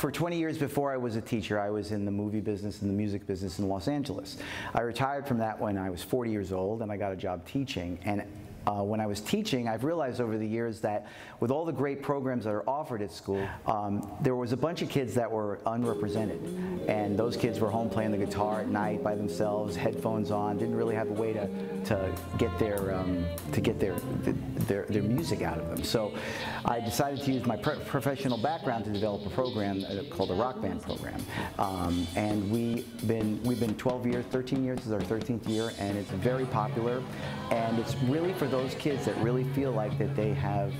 for 20 years before I was a teacher, I was in the movie business and the music business in Los Angeles. I retired from that when I was 40 years old, and I got a job teaching. And when I was teaching, I've realized over the years that with all the great programs that are offered at school, there was a bunch of kids that were unrepresented. And those kids were home playing the guitar at night by themselves, headphones on, didn't really have a way to get their music out of them. So I decided to use my professional background to develop a program called a rock band program. And we've been 12 years, 13 years, this is our 13th year, and it's very popular. And it's really for those kids that really feel like that they have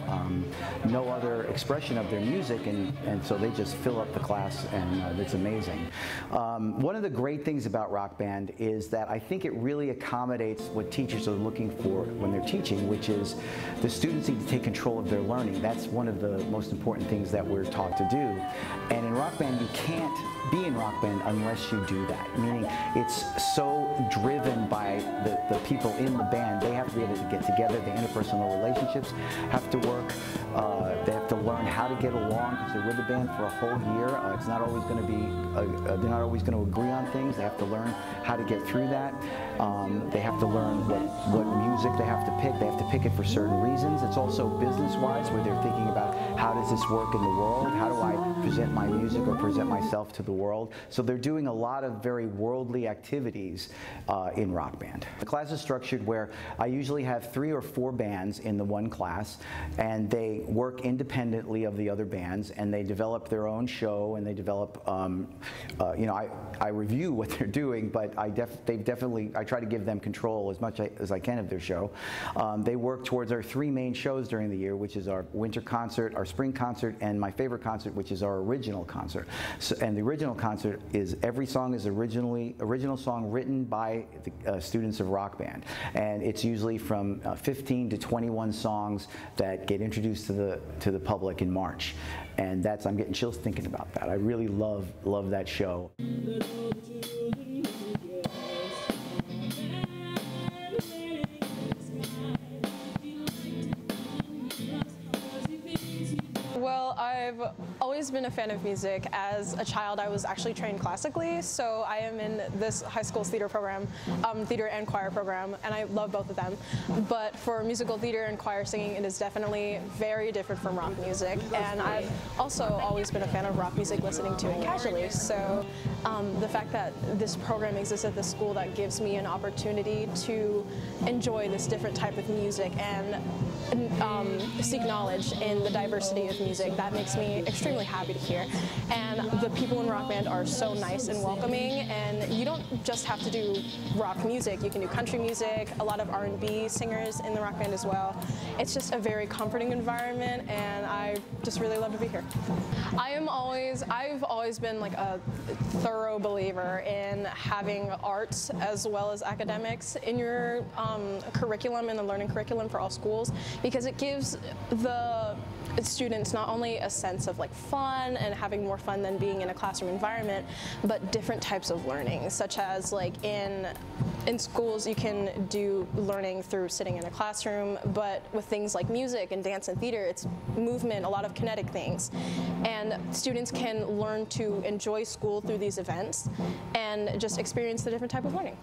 no other expression of their music, and so they just fill up the class, and it's amazing. One of the great things about Rock Band is that I think it really accommodates what teachers are looking for when they're teaching, which is the students need to take control of their learning. That's one of the most important things that we're taught to do. And in Rock Band, you can't be in Rock Band unless you do that, meaning it's so driven by the people in the band. They have to be able to get together, the interpersonal relationships have to work, they have to learn how to get along because they're with the band for a whole year. It's not always going to be, they're not always going to agree on things. They have to learn how to get through that. They have to learn what music they have to pick. They have to pick it for certain reasons. It's also business-wise, where they're thinking about how does this work in the world? How do I present my music or present myself to the world? So they're doing a lot of very worldly activities in Rock Band. The class is structured where I usually have 3 or 4 bands in the one class, and they work independently of the other bands, and they develop their own show, and they develop, you know, I review what they're doing, but I try to give them control as much as I can of their show. They work towards our 3 main shows during the year, which is our winter concert, our spring concert, and my favorite concert, which is our original concert. So, and the original concert is every song is original song written by the students of Rock Band, and it's usually from 15 to 21 songs that get introduced to the public in March, and I'm getting chills thinking about that. I really love that show. Well, I've always been a fan of music. As a child, I was actually trained classically, so I am in this high school's theater program, theater and choir program, and I love both of them. But for musical theater and choir singing, it is definitely very different from rock music, and I've also always been a fan of rock music, listening to it casually. So the fact that this program exists at the school that gives me an opportunity to enjoy this different type of music and seek knowledge in the diversity of music, that makes me extremely happy to hear. And the people in Rock Band are so nice and welcoming, and you don't just have to do rock music, you can do country music, a lot of R&B singers in the Rock Band as well. It's just a very comforting environment, and I just really love to be here. I've always been like a thorough believer in having arts as well as academics in your curriculum, in the learning curriculum for all schools, because it gives the students not only a sense of like fun and having more fun than being in a classroom environment, but different types of learning, such as like in schools you can do learning through sitting in a classroom, but with things like music and dance and theater, it's movement, a lot of kinetic things. And students can learn to enjoy school through these events and just experience the different type of learning.